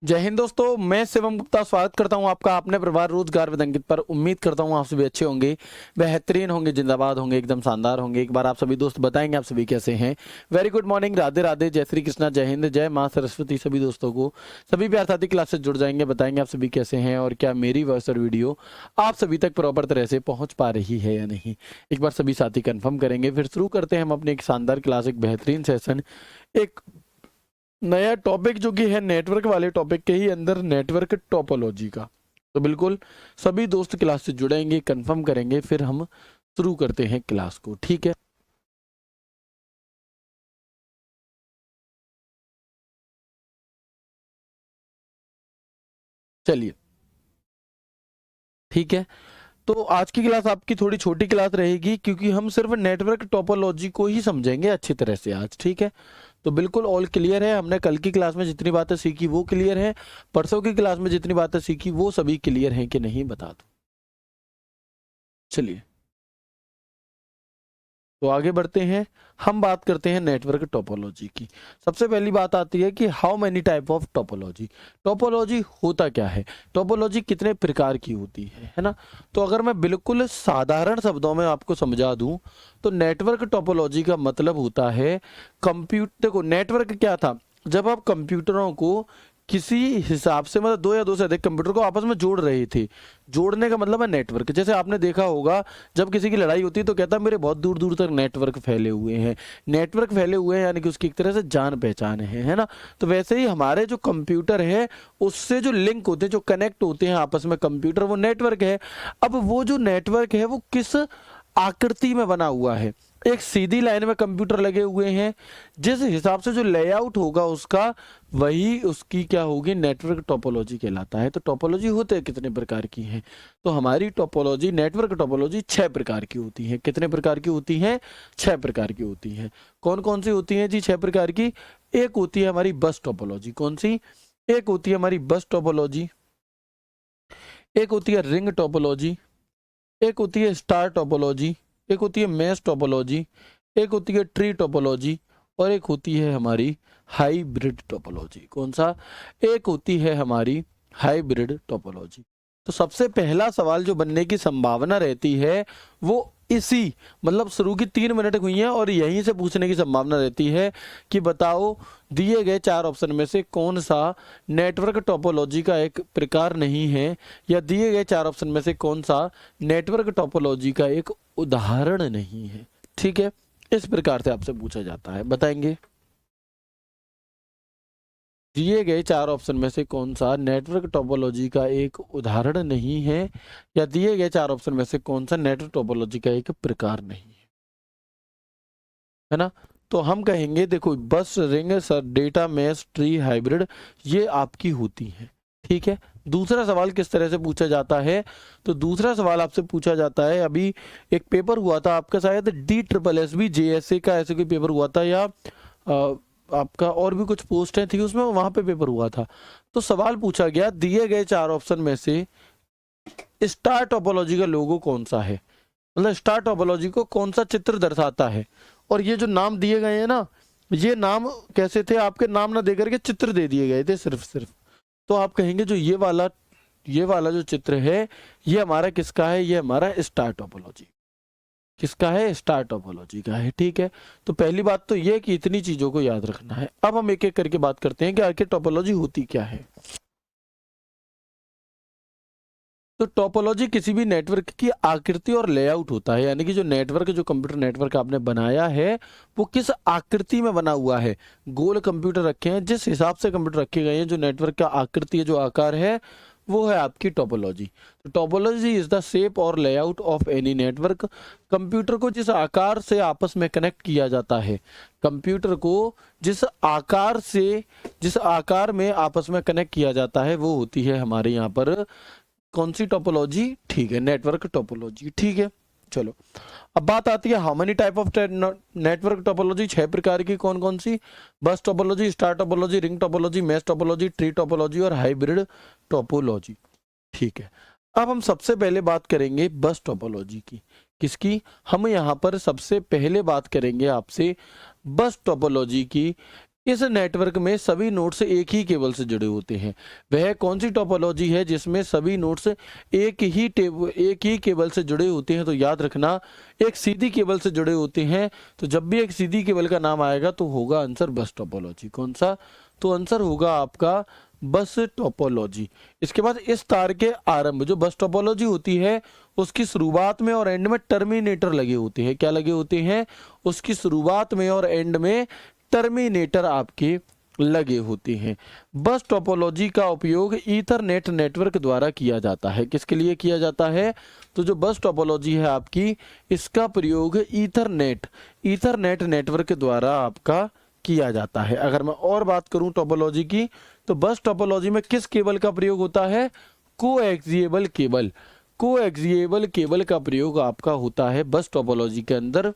जय हिंद दोस्तों, मैं शिवम गुप्ता स्वागत करता हूं आपका अपने परिवार रोजगार विद अंकित पर। उम्मीद करता हूं आप सभी अच्छे होंगे, बेहतरीन होंगे, जिंदाबाद होंगे, एकदम शानदार होंगे। एक बार आप सभी दोस्त बताएंगे आप सभी कैसे हैं। Very good morning, Radhe Radhe, जय श्री कृष्णा, जय हिंद, जय मां सरस्वती। सभी दोस्तों को सभी प्यार साथी क्लास से जुड़ जाएंगे, बताएंगे आप सभी कैसे हैं और क्या मेरी वॉइस और वीडियो आप सभी तक प्रॉपर तरह से पहुंच पा रही है या नहीं। एक बार सभी साथी कंफर्म करेंगे, फिर शुरू करते हैं हम अपने एक शानदार क्लास, एक बेहतरीन सेशन, एक नया टॉपिक जो कि है नेटवर्क वाले टॉपिक के ही अंदर नेटवर्क टोपोलॉजी का। तो बिल्कुल सभी दोस्त क्लास से जुड़ेंगे, कंफर्म करेंगे, फिर हम शुरू करते हैं क्लास को। ठीक है, चलिए ठीक है। तो आज की क्लास आपकी थोड़ी छोटी क्लास रहेगी क्योंकि हम सिर्फ नेटवर्क टोपोलॉजी को ही समझेंगे अच्छी तरह से आज। ठीक है, तो बिल्कुल ऑल क्लियर है। हमने कल की क्लास में जितनी बातें सीखी वो क्लियर है, परसों की क्लास में जितनी बातें सीखी वो सभी क्लियर हैं कि नहीं, बता दो। चलिए तो आगे बढ़ते हैं, हम बात करते हैं नेटवर्क टोपोलॉजी की। सबसे पहली बात आती है कि how many type of topology. Topology होता क्या है, टोपोलॉजी कितने प्रकार की होती है ना। तो अगर मैं बिल्कुल साधारण शब्दों में आपको समझा दूं तो नेटवर्क टोपोलॉजी का मतलब होता है कंप्यूटर को। नेटवर्क क्या था, जब आप कंप्यूटरों को किसी हिसाब से मतलब दो या दो से अधिक कंप्यूटर को आपस में जोड़ रहे थे, जोड़ने का मतलब है नेटवर्क। जैसे आपने देखा होगा जब किसी की लड़ाई होती है तो कहता है मेरे बहुत दूर दूर तक नेटवर्क फैले हुए हैं। नेटवर्क फैले हुए हैं यानी कि उसकी एक तरह से जान पहचान है ना। तो वैसे ही हमारे जो कंप्यूटर है उससे जो लिंक होते हैं, जो कनेक्ट होते हैं आपस में कंप्यूटर, वो नेटवर्क है। अब वो जो नेटवर्क है वो किस आकृति में बना हुआ है। एक सीधी लाइन में कंप्यूटर लगे हुए हैं, जिस हिसाब से जो लेआउट होगा उसका, वही उसकी क्या होगी, नेटवर्क टोपोलॉजी कहलाता है। तो टोपोलॉजी होते कितने प्रकार की हैं, तो हमारी टोपोलॉजी, नेटवर्क टोपोलॉजी 6 प्रकार की होती है। कितने प्रकार की होती हैं, 6 प्रकार की होती हैं। कौन कौन सी होती हैं जी 6 प्रकार की। एक होती है हमारी बस टोपोलॉजी। कौन सी, एक होती है हमारी बस टोपोलॉजी, एक होती है रिंग टोपोलॉजी, एक होती है स्टार टोपोलॉजी, एक होती है मैश टोपोलॉजी, एक होती है ट्री टोपोलॉजी, और एक होती है हमारी हाइब्रिड टोपोलॉजी। कौन सा, एक होती है हमारी हाइब्रिड टोपोलॉजी। तो सबसे पहला सवाल जो बनने की संभावना रहती है वो इसी मतलब शुरू की 3 मिनट हुई हैं और यहीं से पूछने की संभावना रहती है कि बताओ दिए गए 4 ऑप्शन में से कौन सा नेटवर्क टोपोलॉजी का एक प्रकार नहीं है, या दिए गए 4 ऑप्शन में से कौन सा नेटवर्क टोपोलॉजी का एक उदाहरण नहीं है। ठीक है, इस प्रकार से आपसे पूछा जाता है, बताएंगे दिए गए 4 ऑप्शन में से कौन सा नेटवर्क टोपोलॉजी का एक उदाहरण नहीं है, या दिए गए 4 ऑप्शन में से कौन सा नेटवर्क टोपोलॉजी का एक प्रकार नहीं है ना। तो हम कहेंगे देखो bus, ring, star, data mesh, tree, hybrid, ये आपकी होती है। ठीक है, दूसरा सवाल किस तरह से पूछा जाता है, तो दूसरा सवाल आपसे पूछा जाता है, अभी एक पेपर हुआ था आपका, शायद DSSB JSA का ऐसे कोई पेपर हुआ था, या आपका और भी कुछ पोस्ट थी उसमें, वहां पे पेपर हुआ था। तो सवाल पूछा गया दिए गए 4 ऑप्शन में से स्टार टोपोलॉजी का लोगो कौन सा है, मतलब स्टार टोपोलॉजी को कौन सा चित्र दर्शाता है। और ये जो नाम दिए गए हैं ना, ये नाम कैसे थे, आपके नाम ना देकर के चित्र दे दिए गए थे सिर्फ। तो आप कहेंगे जो ये वाला जो चित्र है ये हमारा किसका है, ये हमारा स्टार टोपोलॉजी, किसका है, स्टार टोपोलॉजी का है। ठीक है, तो पहली बात तो ये कि इतनी चीजों को याद रखना है। अब हम एक एक करके बात करते हैं कि आखिर टोपोलॉजी होती क्या है। तो टोपोलॉजी किसी भी नेटवर्क की आकृति और लेआउट होता है, यानी कि जो नेटवर्क, जो कंप्यूटर नेटवर्क आपने बनाया है वो किस आकृति में बना हुआ है। गोल कंप्यूटर रखे हैं, जिस हिसाब से कंप्यूटर रखे गए हैं, जो नेटवर्क का आकृति है, जो आकार है, वो है आपकी टोपोलॉजी। तो टोपोलॉजी इज द शेप और layout of any network. Computer को जिस आकार से आपस में कनेक्ट किया जाता है, कंप्यूटर को जिस आकार से, जिस आकार में आपस में कनेक्ट किया जाता है, वो होती है हमारे यहाँ पर कौन सी टोपोलॉजी, ठीक है, नेटवर्क टोपोलॉजी। ठीक है, चलो अब बात आती है how many type of network topology, 6 प्रकार की। कौन कौन सी, bus topology, star topology, ring topology, mesh topology, tree topology और हाइब्रिड टोपोलॉजी। ठीक है, अब हम सबसे पहले बात करेंगे बस टोपोलॉजी की। किसकी, हम यहाँ पर सबसे पहले बात करेंगे आपसे बस टोपोलॉजी की। इस नेटवर्क में सभी नोड्स एक ही केबल से जुड़े होते हैं। वह कौन सी टोपोलॉजी है जिसमें सभी नोड्स एक ही केबल से जुड़े होते हैं? तो याद रखना, एक सीधी केबल से जुड़े होते हैं। तो जब भी एक सीधी केबल का नाम आएगा तो होगा आंसर बस टोपोलॉजी। कौन सा? तो आंसर होगा आपका बस टोपोलॉजी। इसके बाद इस तार के आरंभ, जो बस टोपोलॉजी होती है उसकी शुरुआत में और एंड में टर्मिनेटर लगे होते हैं। क्या लगे होते हैं? उसकी शुरुआत में और एंड में टर्मिनेटर आपके लगे होते हैं। बस टोपोलॉजी का उपयोग ईथरनेट नेटवर्क द्वारा किया जाता है। किसके लिए किया जाता है? तो जो बस टोपोलॉजी है आपकी, इसका प्रयोग ईथरनेट नेटवर्क द्वारा आपका किया जाता है। अगर मैं और बात करूं टोपोलॉजी की, तो बस टोपोलॉजी में किस केबल का प्रयोग होता है? Coaxial cable. कोएक्सियल केबल का प्रयोग आपका होता है बस टोपोलॉजी के अंदर।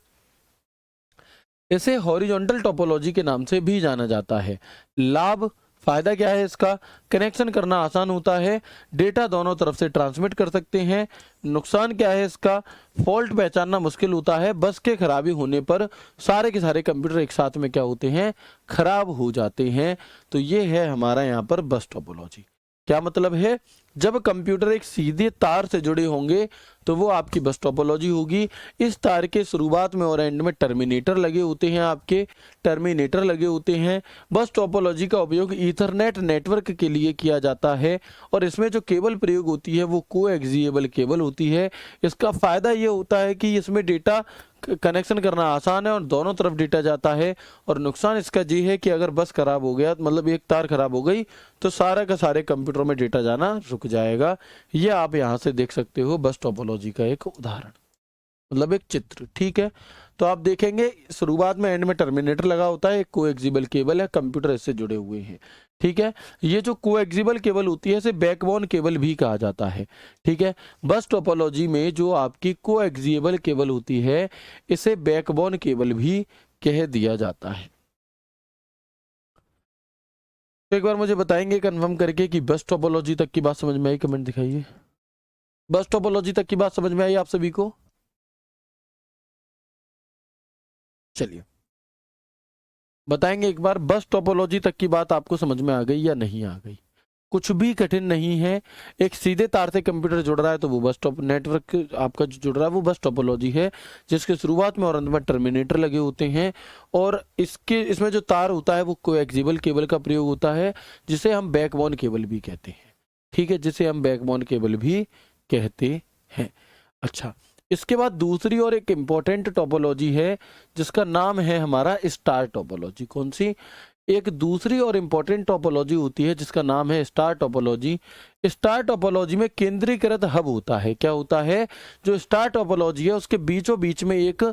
इसे हॉरिजॉन्टल टोपोलॉजी के नाम से भी जाना जाता है। लाभ, फायदा क्या है इसका? कनेक्शन करना आसान होता है, डेटा दोनों तरफ से ट्रांसमिट कर सकते हैं। नुकसान क्या है इसका? फॉल्ट पहचानना मुश्किल होता है। बस के खराबी होने पर सारे के सारे कंप्यूटर एक साथ में क्या होते हैं? खराब हो जाते हैं। तो ये है हमारा यहाँ पर बस टोपोलॉजी। क्या मतलब है? जब कंप्यूटर एक सीधे तार से जुड़े होंगे तो वो आपकी बस टोपोलॉजी होगी। इस तार के शुरुआत में और एंड में टर्मिनेटर लगे होते हैं, आपके टर्मिनेटर लगे होते हैं। बस टोपोलॉजी का उपयोग ईथरनेट नेटवर्क के लिए किया जाता है और इसमें जो केबल प्रयोग होती है वो कोएक्सियल केबल होती है। इसका फायदा ये होता है कि इसमें डेटा कनेक्शन करना आसान है और दोनों तरफ डेटा जाता है। और नुकसान इसका ये है कि अगर बस खराब हो गया, मतलब एक तार खराब हो गई, तो सारे का सारे कंप्यूटरों में डेटा जाना रुक जाएगा। ये आप यहाँ से देख सकते हो बस टोपोलॉजी का एक उदाहरण, मतलब एक चित्र। ठीक है, तो आप देखेंगे शुरुआत में एंड में टर्मिनेटर लगा होता है, एक कोएक्सियल केबल है, कंप्यूटर इससे जुड़े हुए हैं। ठीक है, ये जो कोएक्सियल केबल होती है इसे बैकबोन केबल भी कहा जाता है। ठीक है, बस टोपोलॉजी में जो आपकी कोएक्सियल केबल होती है इसे बैकबोन केबल भी कह दिया जाता है। तो एक बार मुझे बताएंगे कंफर्म करके कि बस टोपोलॉजी तक की बात समझ में आई? कमेंट दिखाइए। बस टोपोलॉजी तक की बात समझ में आई आप सभी को? चलिए बताएंगे एक बार, बस टोपोलॉजी तक की बात आपको समझ में आ गई या नहीं आ गई? कुछ भी कठिन नहीं है। एक सीधे तार से कंप्यूटर जुड़ रहा है तो वो बस टॉप नेटवर्क आपका जो जुड़ रहा है वो बस टोपोलॉजी है, जिसके शुरुआत में और अंत में टर्मिनेटर लगे होते हैं। और इसमें जो तार होता है वो कोएक्सियल केबल का प्रयोग होता है, जिसे हम बैकबोन केबल भी कहते हैं। ठीक है, जिसे हम बैकबोन केबल भी कहते हैं। अच्छा, इसके बाद दूसरी और एक इम्पॉर्टेंट टोपोलॉजी है जिसका नाम है हमारा स्टार टोपोलॉजी। कौन सी? एक दूसरी और इम्पॉर्टेंट टोपोलॉजी होती है जिसका नाम है स्टार टोपोलॉजी। स्टार टोपोलॉजी में केंद्रीकृत हब होता है। क्या होता है? जो स्टार टोपोलॉजी है उसके बीचों बीच में एक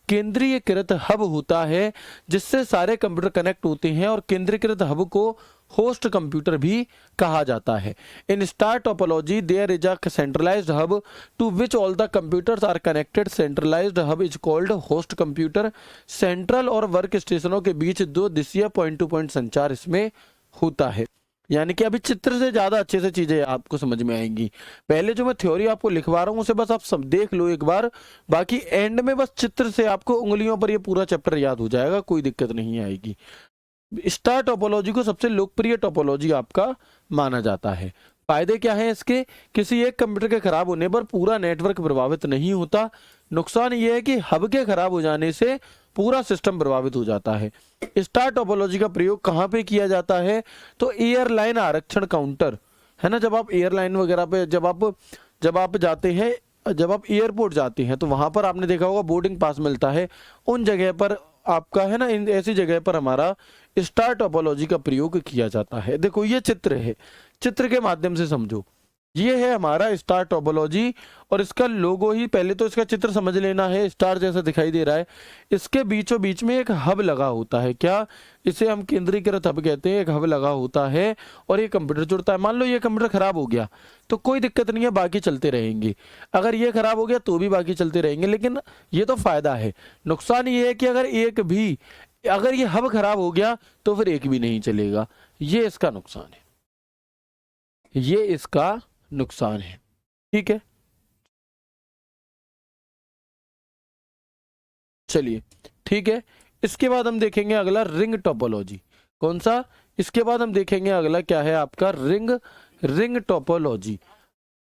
केंद्रीकृत हब होता है जिससे सारे कंप्यूटर कनेक्ट होते हैं, और केंद्रीकृत हब को होस्ट कंप्यूटर भी कहा जाता है। In star topology there is a centralized hub to which all the computers are connected. Centralized hub is called host computer. Central और वर्क स्टेशनों के बीच दो दिशीय पॉइंट टू पॉइंट संचार इसमें होता है। यानी कि अभी चित्र से ज्यादा अच्छे से चीजें आपको समझ में आएंगी। पहले जो मैं थ्योरी आपको लिखवा रहा हूं उसे बस आप सब देख लो एक बार, बाकी एंड में बस चित्र से आपको उंगलियों पर ये पूरा चैप्टर याद हो जाएगा, कोई दिक्कत नहीं आएगी। स्टार टोपोलॉजी को सबसे लोकप्रिय टोपोलॉजी आपका माना जाता है। फायदे क्या हैं इसके? किसी एक कंप्यूटर के खराब होने पर पूरा नेटवर्क प्रभावित नहीं होता। नुकसान यह है कि हब के खराब हो जाने से पूरा सिस्टम प्रभावित हो जाता है। स्टार टोपोलॉजी का प्रयोग कहाँ पे किया जाता है? तो एयरलाइन आरक्षण काउंटर है ना, जब आप एयरलाइन वगैरह पे जब आप जाते हैं, जब आप एयरपोर्ट जाते हैं तो वहां पर आपने देखा होगा बोर्डिंग पास मिलता है, उन जगह पर आपका है ना, इन ऐसी जगह पर हमारा स्टार टोपोलॉजी का प्रयोग किया जाता है। देखो ये चित्र है, चित्र के माध्यम से समझो। ये है हमारा स्टार टोपोलॉजी और इसका लोगो ही, पहले तो इसका चित्र समझ लेना है, स्टार जैसा दिखाई दे रहा है। इसके बीचों बीच में एक हब लगा होता है। क्या? इसे हम केंद्रीकृत हब कहते हैं। एक हब लगा होता है और ये कंप्यूटर जुड़ता है। मान लो ये कंप्यूटर खराब हो गया तो कोई दिक्कत नहीं है, बाकी चलते रहेंगे। अगर ये खराब हो गया तो भी बाकी चलते रहेंगे। लेकिन ये तो फायदा है। नुकसान ये है कि अगर ये हब खराब हो गया तो फिर एक भी नहीं चलेगा। ये इसका नुकसान है, ये इसका नुकसान है। ठीक है, चलिए ठीक है। इसके बाद हम देखेंगे अगला रिंग टोपोलॉजी। कौन सा? इसके बाद हम देखेंगे अगला क्या है आपका, रिंग टोपोलॉजी।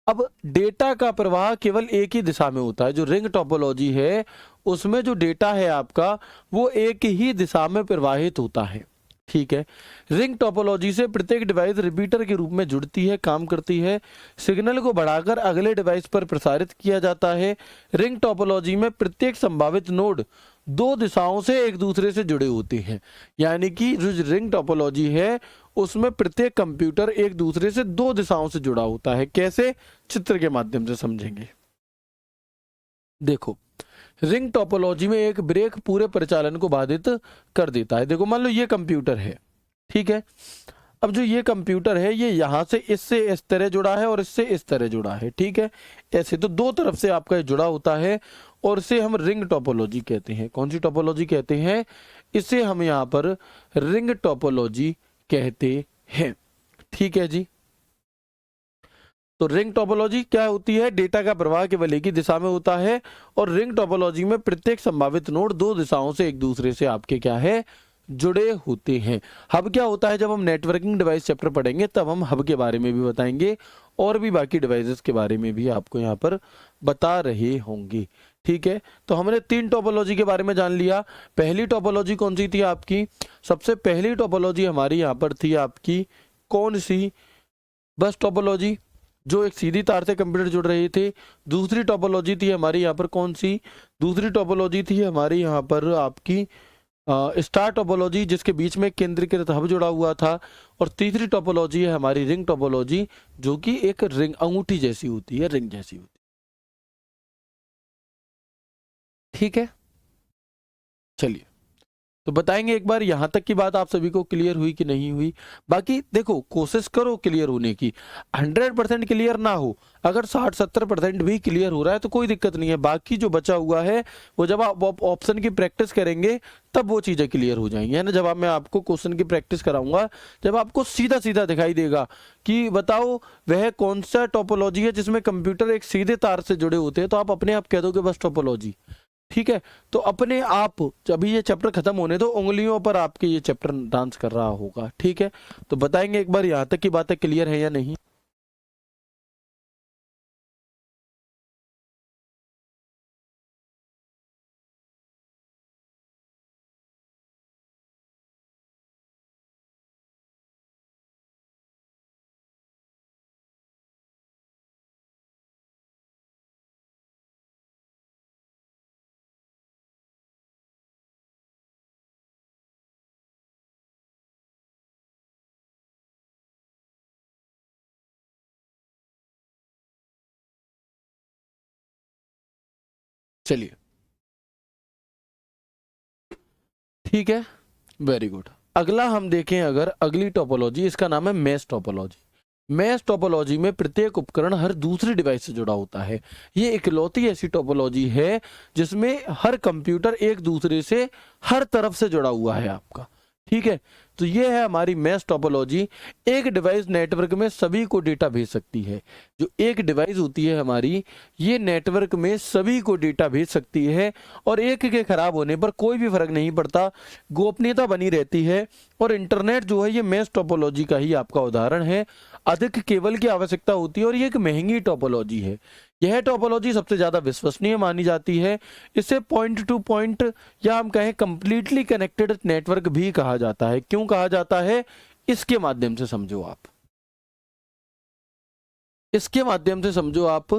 अब डेटा का प्रवाह केवल एक ही दिशा में होता है। जो रिंग टोपोलॉजी है उसमें जो डेटा है आपका वो एक ही दिशा में प्रवाहित होता है, ठीक है। रिंग टोपोलॉजी से प्रत्येक डिवाइस रिपीटर के रूप में जुड़ती है, काम करती है। सिग्नल को बढ़ाकर अगले डिवाइस पर प्रसारित किया जाता है। रिंग टोपोलॉजी में प्रत्येक संभावित नोड दो दिशाओं से एक दूसरे से जुड़े होते हैं। यानी कि जो रिंग टोपोलॉजी है उसमें प्रत्येक कंप्यूटर एक दूसरे से दो दिशाओं से जुड़ा होता है। कैसे? चित्र के माध्यम से समझेंगे। देखो, रिंग टोपोलॉजी में एक ब्रेक पूरे परिचालन को बाधित कर देता है। देखो, मान लो ये कंप्यूटर है, ठीक है। अब जो ये कंप्यूटर है ये यहां से इससे इस तरह जुड़ा है और इससे इस तरह जुड़ा है, ठीक है। ऐसे तो दो तरफ से आपका ये जुड़ा होता है और इसे हम रिंग टोपोलॉजी कहते हैं। कौन सी टोपोलॉजी कहते हैं? इसे हम यहाँ पर रिंग टोपोलॉजी कहते हैं, ठीक है जी। तो रिंग टोपोलॉजी क्या होती है? डेटा का प्रवाह केवल एक ही दिशा में होता है और रिंग टोपोलॉजी में प्रत्येक संभावित नोड दो दिशाओं से एक दूसरे से आपके क्या है, जुड़े होते हैं। हब क्या होता है? जब हम नेटवर्किंग डिवाइस चैप्टर पढ़ेंगे तब हम हब के बारे में भी बताएंगे और भी बाकी डिवाइसेस के बारे में भी आपको यहाँ पर बता रहे होंगे, ठीक है। तो हमने तीन टोपोलॉजी के बारे में जान लिया। पहली टोपोलॉजी कौन सी थी आपकी? सबसे पहली टोपोलॉजी हमारी यहाँ पर थी आपकी कौन सी? बस टोपोलॉजी, जो एक सीधी तार से कंप्यूटर जुड़ रहे थे। दूसरी टोपोलॉजी थी हमारी यहाँ पर कौन सी? दूसरी टोपोलॉजी थी हमारी यहाँ पर आपकी स्टार टोपोलॉजी, जिसके बीच में केंद्रीकृत हब जुड़ा हुआ था। और तीसरी टोपोलॉजी है हमारी रिंग टोपोलॉजी, जो कि एक रिंग अंगूठी जैसी होती है, रिंग जैसी होती है, ठीक है। चलिए, तो बताएंगे एक बार यहां तक की बात आप सभी को क्लियर हुई कि नहीं हुई। बाकी देखो, कोशिश करो क्लियर होने की। 100% क्लियर ना हो, अगर 60-70% भी क्लियर हो रहा है तो कोई दिक्कत नहीं है। बाकी जो बचा हुआ है वो जब आप ऑप्शन की प्रैक्टिस करेंगे तब वो चीजें क्लियर हो जाएंगी, है ना। जब मैं आपको क्वेश्चन की प्रैक्टिस कराऊंगा, जब आपको सीधा सीधा दिखाई देगा कि बताओ वह कौन सा टोपोलॉजी है जिसमें कंप्यूटर एक सीधे तार से जुड़े होते हैं, तो आप अपने आप कह दोगे बस टोपोलॉजी, ठीक है। तो अपने आप अभी ये चैप्टर खत्म होने दो, उंगलियों पर आपके ये चैप्टर डांस कर रहा होगा, ठीक है। तो बताएंगे एक बार यहाँ तक की बातें क्लियर है या नहीं। चलिए, ठीक है, वेरी गुड। अगला हम देखें, अगर अगली टोपोलॉजी, इसका नाम है मैश टोपोलॉजी। मैश टोपोलॉजी में प्रत्येक उपकरण हर दूसरी डिवाइस से जुड़ा होता है। ये इकलौती ऐसी टोपोलॉजी है जिसमें हर कंप्यूटर एक दूसरे से हर तरफ से जुड़ा हुआ है आपका, ठीक है। तो ये है हमारी मैश टोपोलॉजी। एक डिवाइस नेटवर्क में सभी को डेटा भेज सकती है। जो एक डिवाइस होती है हमारी, ये नेटवर्क में सभी को डेटा भेज सकती है और एक के खराब होने पर कोई भी फर्क नहीं पड़ता, गोपनीयता बनी रहती है। और इंटरनेट जो है ये मैश टोपोलॉजी का ही आपका उदाहरण है। अधिक केबल की आवश्यकता होती है और ये एक महंगी टोपोलॉजी है। यह टोपोलॉजी सबसे ज्यादा विश्वसनीय मानी जाती है। इसे पॉइंट टू पॉइंट या हम कहें कंप्लीटली कनेक्टेड नेटवर्क भी कहा जाता है। क्यों कहा जाता है? इसके माध्यम से समझो आप, इसके माध्यम से समझो आप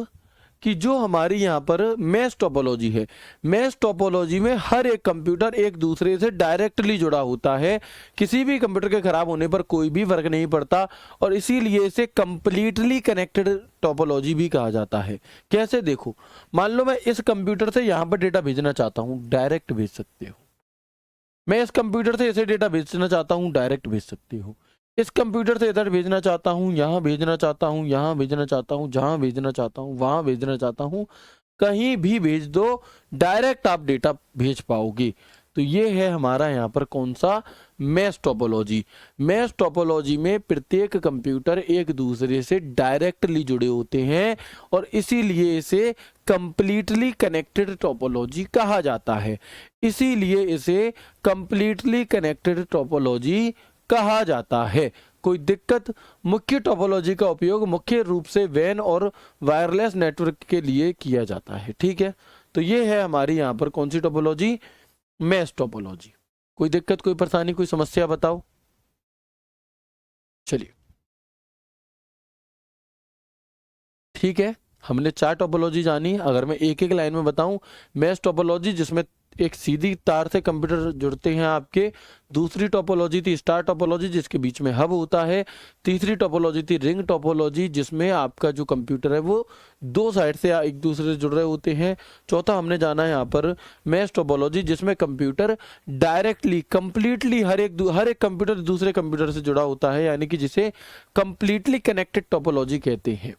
कि जो हमारी यहाँ पर मैश टोपोलॉजी है, मैश टोपोलॉजी में हर एक कंप्यूटर एक दूसरे से डायरेक्टली जुड़ा होता है। किसी भी कंप्यूटर के खराब होने पर कोई भी फर्क नहीं पड़ता और इसीलिए इसे कंप्लीटली कनेक्टेड टोपोलॉजी भी कहा जाता है। कैसे? देखो, मान लो मैं इस कंप्यूटर से यहाँ पर डेटा भेजना चाहता हूँ, डायरेक्ट भेज सकते हो। मैं इस कंप्यूटर से ऐसे डेटा भेजना चाहता हूँ, डायरेक्ट भेज सकते हो। इस कंप्यूटर से इधर भेजना चाहता हूँ, यहाँ भेजना चाहता हूँ, यहाँ भेजना चाहता हूँ, जहाँ भेजना चाहता हूँ, वहां भेजना चाहता हूँ, कहीं भी भेज दो, डायरेक्ट आप डेटा भेज पाओगे। तो ये है हमारा यहाँ पर कौन सा? Mesh topology. मैश टोपोलॉजी में प्रत्येक कंप्यूटर एक दूसरे से डायरेक्टली जुड़े होते हैं और इसीलिए इसे कंप्लीटली कनेक्टेड टोपोलॉजी कहा जाता है। इसीलिए इसे कंप्लीटली कनेक्टेड टोपोलॉजी कहा जाता है। कोई दिक्कत? मुख्य टोपोलॉजी का उपयोग मुख्य रूप से वैन और वायरलेस नेटवर्क के लिए किया जाता है। ठीक है, तो ये है हमारी यहाँ पर कौन सी टोपोलॉजी? Mesh topology. कोई दिक्कत, कोई परेशानी, कोई समस्या बताओ। चलिए ठीक है, हमने 4 टोपोलॉजी जानी। अगर मैं एक एक लाइन में बताऊं, मैश टोपोलॉजी जिसमें एक सीधी तार से कंप्यूटर जुड़ते हैं आपके। दूसरी टोपोलॉजी थी स्टार टोपोलॉजी जिसके बीच में हब होता है। तीसरी टोपोलॉजी थी रिंग टोपोलॉजी जिसमें आपका जो कंप्यूटर है वो 2 साइड से एक दूसरे से जुड़ रहे होते हैं। चौथा हमने जाना है यहाँ पर मैश टोपोलॉजी जिसमें कंप्यूटर डायरेक्टली कंप्लीटली हर एक कंप्यूटर दूसरे कंप्यूटर से जुड़ा होता है, यानी कि जिसे कंप्लीटली कनेक्टेड टोपोलॉजी कहते हैं।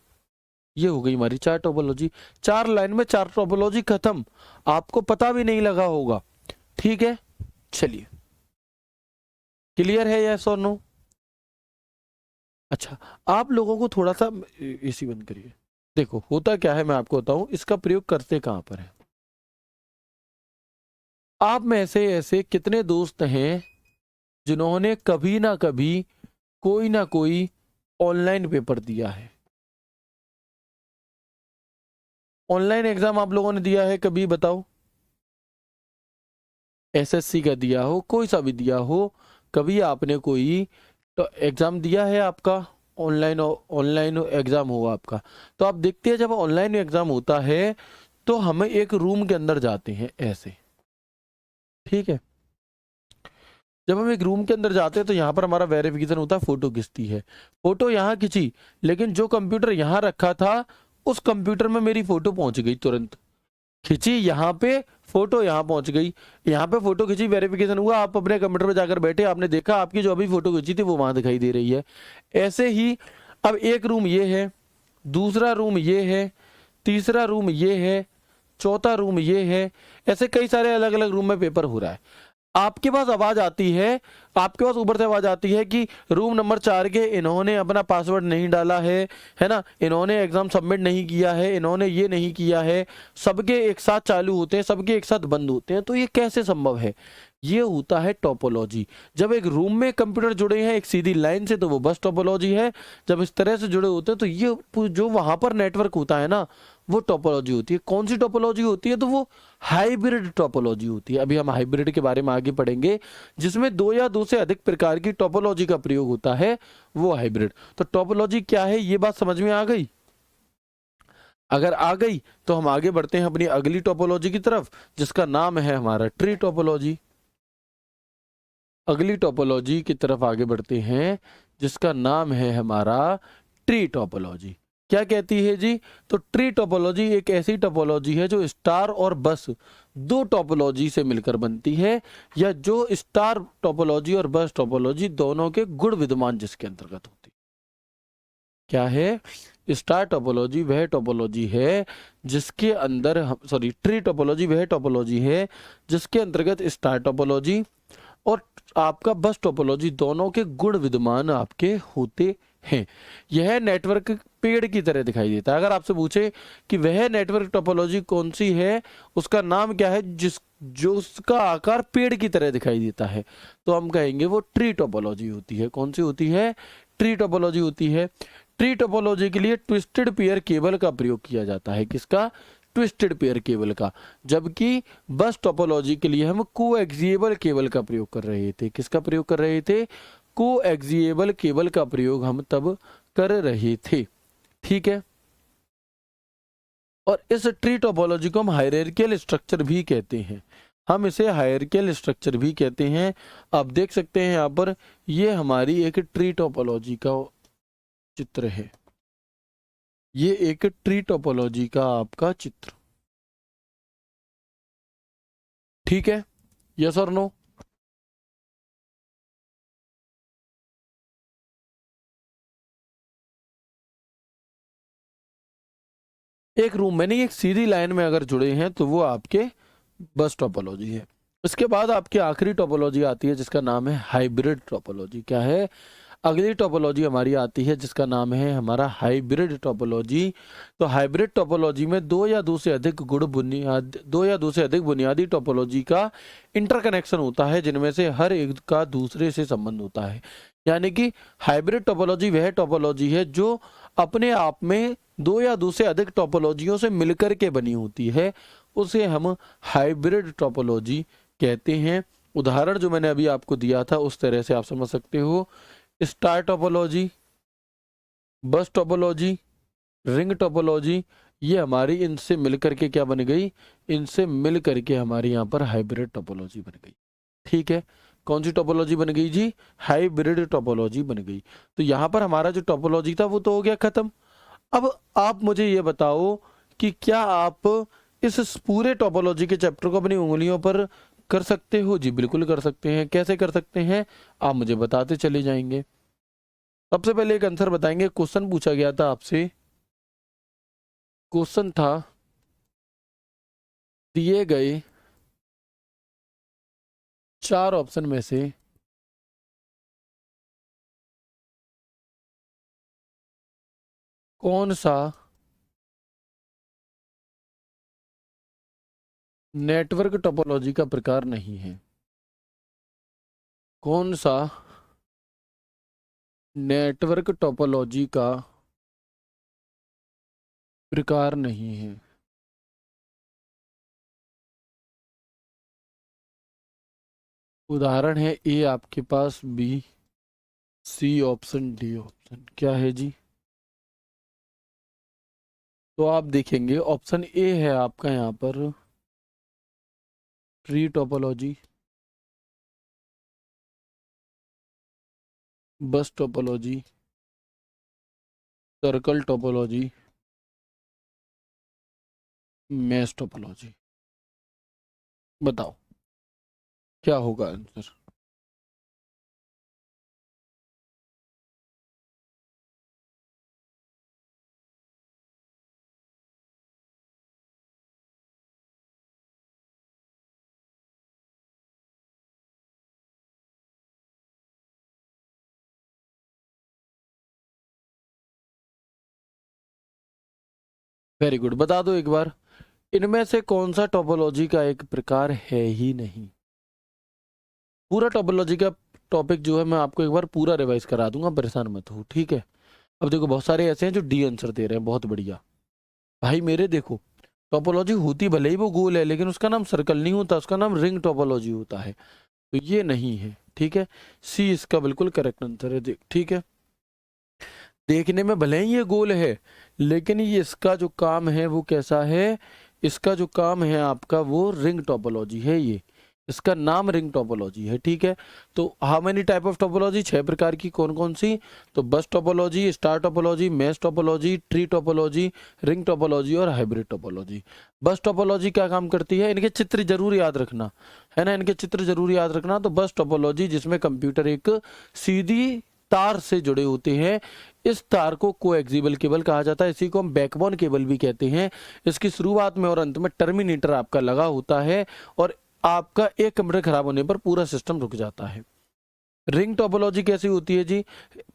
ये हो गई हमारी 4 टोपोलॉजी। 4 लाइन में 4 टोपोलॉजी खत्म, आपको पता भी नहीं लगा होगा। ठीक है, चलिए क्लियर है, यस और नो? अच्छा, आप लोगों को थोड़ा सा एसी बंद करिए। देखो होता क्या है मैं आपको बताऊं, इसका प्रयोग करते कहां पर है। आप में से ऐसे कितने दोस्त हैं जिन्होंने कभी ना कभी कोई ना कोई ऑनलाइन पेपर दिया है? ऑनलाइन एग्जाम आप लोगों ने दिया है कभी? बताओ। एसएससी का दिया हो, कोई सा भी दिया हो, कभी आपने कोई तो एग्जाम दिया है आपका? ऑनलाइन एग्जाम हुआ आपका, तो आप देखते हैं जब ऑनलाइन एग्जाम होता है तो हम एक रूम के अंदर जाते हैं ऐसे। ठीक है, जब हम एक रूम के अंदर जाते हैं तो यहाँ पर हमारा वेरिफिकेशन होता है, फोटो खिंचती है। फोटो यहाँ खिंची, लेकिन जो कंप्यूटर यहाँ रखा था उस कंप्यूटर में मेरी फोटो पहुंच गई, तुरंत खिंची यहाँ पे, फोटो यहाँ पहुंच गई। यहाँ पे फोटो खिंची, वेरिफिकेशन हुआ, आप अपने कंप्यूटर पे जाकर बैठे, आपने देखा आपकी जो अभी फोटो खिंची थी वो वहां दिखाई दे रही है। ऐसे ही अब एक रूम ये है, दूसरा रूम ये है, तीसरा रूम ये है, चौथा रूम ये है, ऐसे कई सारे अलग अलग रूम में पेपर हो रहा है। आपके पास आवाज आती है, आपके पास ऊपर से आवाज आती है कि रूम नंबर 4 के इन्होंने अपना पासवर्ड नहीं डाला है ना, इन्होंने एग्जाम सबमिट नहीं किया है, इन्होंने ये नहीं किया है। सबके एक साथ चालू होते हैं, सबके एक साथ बंद होते हैं, तो ये कैसे संभव है? ये होता है टोपोलॉजी। जब एक रूम में कंप्यूटर जुड़े हैं एक सीधी लाइन से तो वो बस टोपोलॉजी है। जब इस तरह से जुड़े होते हैं तो ये जो वहां पर नेटवर्क होता है ना वो टोपोलॉजी होती है। कौन सी टोपोलॉजी होती है? तो वो हाइब्रिड टोपोलॉजी होती है। अभी हम हाइब्रिड के बारे में आगे पढ़ेंगे, जिसमें 2 या 2 से अधिक प्रकार की टोपोलॉजी का प्रयोग होता है, वो हाइब्रिड। तो टोपोलॉजी क्या है ये बात समझ में आ गई? अगर आ गई तो हम आगे बढ़ते हैं अपनी अगली टोपोलॉजी की तरफ, जिसका नाम है हमारा ट्री टोपोलॉजी। अगली टोपोलॉजी की तरफ आगे बढ़ते हैं जिसका नाम है हमारा ट्री टोपोलॉजी। क्या कहती है जी? तो ट्री टोपोलॉजी एक ऐसी टोपोलॉजी है जो स्टार और बस 2 टोपोलॉजी से मिलकर बनती है, या जो स्टार टोपोलॉजी और बस टोपोलॉजी दोनों के गुण विद्यमान जिसके अंतर्गत होती है। क्या है? स्टार टोपोलॉजी वह टोपोलॉजी है जिसके अंदर ट्री टोपोलॉजी वह टोपोलॉजी है जिसके अंतर्गत स्टार टोपोलॉजी और आपका बस टोपोलॉजी दोनों के गुण विद्यमान आपके होते हैं। यह नेटवर्क पेड़ की तरह दिखाई देता है। अगर आपसे पूछे कि वह नेटवर्क टोपोलॉजी कौन सी है, उसका नाम क्या है जो उसका आकार पेड़ की तरह दिखाई देता है, तो हम कहेंगे वो ट्री टोपोलॉजी होती है। कौन सी होती है? ट्री टोपोलॉजी होती है। ट्री टोपोलॉजी के लिए ट्विस्टेड पेयर केबल का प्रयोग किया जाता है। किसका? ट्विस्टेड पेयर केबल का। जबकि बस टोपोलॉजी के लिए हम कोएक्सियल केबल का प्रयोग कर रहे थे। किसका प्रयोग कर रहे थे? कोएक्सियल केबल का प्रयोग हम तब कर रहे थे। ठीक है, और इस ट्री टोपोलॉजी को हम हायरार्कियल स्ट्रक्चर भी कहते हैं। हम इसे हायरार्कियल स्ट्रक्चर भी कहते हैं। आप देख सकते हैं यहाँ पर, ये हमारी एक ट्री टोपोलॉजी का चित्र है। ये एक ट्री टोपोलॉजी का आपका चित्र, ठीक है, यस और नो? एक रूम में नहीं, एक सीधी लाइन में अगर जुड़े हैं तो वो आपके बस टोपोलॉजी है। इसके बाद आपकी आखिरी टोपोलॉजी आती है जिसका नाम है हाइब्रिड टोपोलॉजी। क्या है? अगली टोपोलॉजी हमारी आती है जिसका नाम है हमारा हाइब्रिड टोपोलॉजी। तो हाइब्रिड टोपोलॉजी में दो या दो से अधिक बुनियादी टोपोलॉजी का इंटरकनेक्शन होता है, जिनमें से हर एक का दूसरे से संबंध होता है। यानी कि हाइब्रिड टोपोलॉजी वह टोपोलॉजी है जो अपने आप में दो या दो से अधिक टोपोलॉजियों से मिलकर के बनी होती है, उसे हम हाइब्रिड टोपोलॉजी कहते हैं। उदाहरण जो मैंने अभी आपको दिया था उस तरह से आप समझ सकते हो। स्टार टोपोलॉजी, बस टोपोलॉजी, रिंग टोपोलॉजी, ये हमारी इनसे मिलकर के क्या बन गई, इनसे मिल करके हमारी यहाँ पर हाइब्रिड टोपोलॉजी बन गई। ठीक है, कौन सी टोपोलॉजी बन गई जी, हाइब्रिड टोपोलॉजी बन गई। तो यहाँ पर हमारा जो टोपोलॉजी था वो तो हो गया खत्म। अब आप मुझे ये बताओ कि क्या आप इस पूरे टोपोलॉजी के चैप्टर को अपनी उंगलियों पर कर सकते हो? जी बिल्कुल कर सकते हैं। कैसे कर सकते हैं आप मुझे बताते चले जाएंगे। सबसे पहले एक आंसर बताएंगे। क्वेश्चन पूछा गया था आपसे, क्वेश्चन था दिए गए 4 ऑप्शन में से कौन सा नेटवर्क टोपोलॉजी का प्रकार नहीं है? कौन सा नेटवर्क टोपोलॉजी का प्रकार नहीं है? उदाहरण है ए आपके पास, B, C option, D option. क्या है जी? तो आप देखेंगे ऑप्शन ए है आपका यहाँ पर ट्री टोपोलॉजी, बस topology, circle topology, mesh topology. बताओ क्या होगा आंसर? वेरी गुड, बता दो एक बार। इनमें से कौन सा टोपोलॉजी का एक प्रकार है ही नहीं? पूरा टोपोलॉजी का टॉपिक जो है मैं आपको एक बार पूरा रिवाइज करा दूंगा, परेशान मत हो, ठीक है। अब देखो बहुत सारे ऐसे हैं जो डी आंसर दे रहे हैं, बहुत बढ़िया भाई मेरे। देखो टोपोलॉजी होती भले ही वो गोल है, लेकिन उसका नाम सर्कल नहीं होता, उसका नाम रिंग टोपोलॉजी होता है। तो ये नहीं है, ठीक है। सी इसका बिल्कुल करेक्ट आंसर है। ठीक है, देखने में भले ही ये गोल है, लेकिन ये इसका जो काम है वो कैसा है, इसका जो काम है आपका वो रिंग टोपोलॉजी है। ये इसका नाम रिंग टोपोलॉजी है, ठीक है। तो how many type of topology, 6 प्रकार की। कौन कौन सी? तो बस topology, star topology, mesh topology, tree topology, ring topology और हाइब्रिड टोपोलॉजी। बस टोपोलॉजी क्या काम करती है, इनके चित्र जरूर याद रखना है ना, इनके चित्र जरूर याद रखना। तो बस टोपोलॉजी जिसमें कंप्यूटर एक सीधी तार से जुड़े होते हैं, इस तार को कोएक्सियल केबल कहा जाता है, इसी को हम बैकबोन केबल भी कहते हैं। इसकी शुरुआत में और अंत में टर्मिनेटर आपका लगा होता है, और आपका एक कंप्यूटर खराब होने पर पूरा सिस्टम रुक जाता है। रिंग टोपोलॉजी कैसी होती है जी?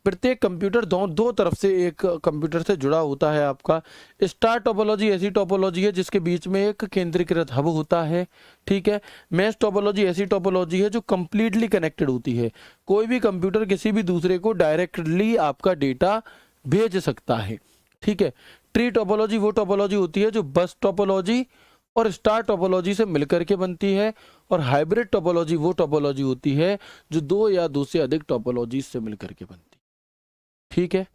प्रत्येक कंप्यूटर दो तरफ से एक कंप्यूटर से जुड़ा होता है आपका। स्टार टोपोलॉजी ऐसी टोपोलॉजी है जिसके बीच में एक केंद्रीकृत हब होता है, ठीक है। मैश टोपोलॉजी ऐसी टोपोलॉजी है जो कंप्लीटली कनेक्टेड होती है, कोई भी कंप्यूटर किसी भी दूसरे को डायरेक्टली आपका डेटा भेज सकता है, ठीक है। ट्री टोपोलॉजी वो टोपोलॉजी होती है जो बस टोपोलॉजी और स्टार टोपोलॉजी से मिलकर के बनती है, और हाइब्रिड टोपोलॉजी वो टोपोलॉजी होती है जो दो या दो से अधिक टोपोलॉजी से मिलकर के बनती है, ठीक है।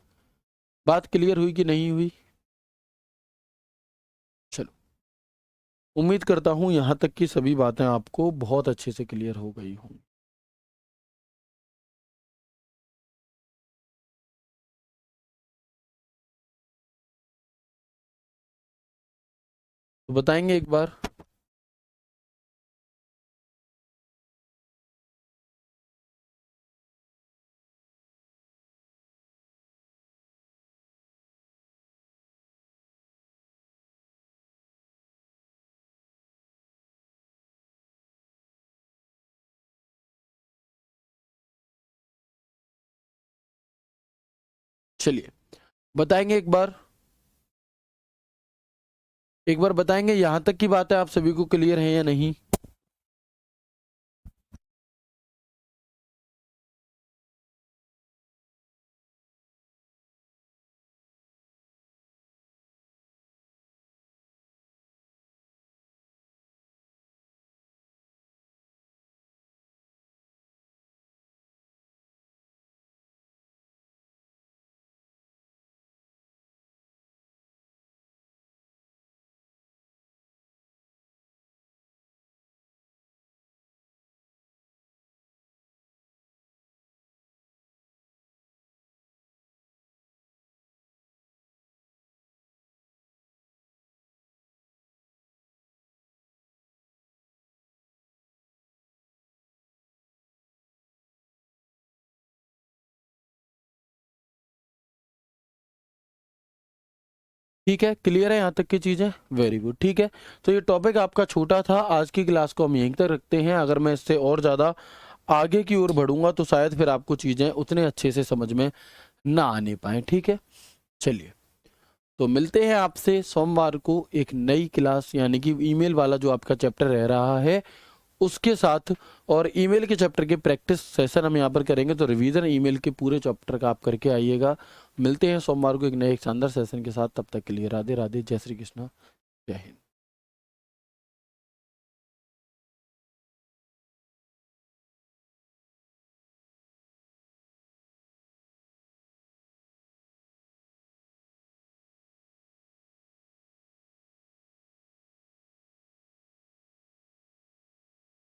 बात क्लियर हुई कि नहीं हुई? चलो, उम्मीद करता हूं यहां तक की सभी बातें आपको बहुत अच्छे से क्लियर हो गई हों। तो बताएंगे एक बार। चलिए बताएंगे एक बार बताएंगे यहां तक की बात है आप सभी को क्लियर है या नहीं? ठीक है, क्लियर है यहाँ तक की चीज़ें? वेरी गुड, ठीक है। तो ये टॉपिक आपका छोटा था, आज की क्लास को हम यहीं तक रखते हैं। अगर मैं इससे और ज़्यादा आगे की ओर बढ़ूंगा तो शायद फिर आपको चीज़ें उतने अच्छे से समझ में ना आने पाए, ठीक है। चलिए, तो मिलते हैं आपसे सोमवार को एक नई क्लास, यानी कि ईमेल वाला जो आपका चैप्टर रह रहा है उसके साथ, और ईमेल के चैप्टर के प्रैक्टिस सेशन हम यहाँ पर करेंगे। तो रिवीजन ईमेल के पूरे चैप्टर का आप करके आइएगा। मिलते हैं सोमवार को एक नए एक शानदार सेशन के साथ, तब तक के लिए राधे राधे, जय श्री कृष्ण, जय हिंद।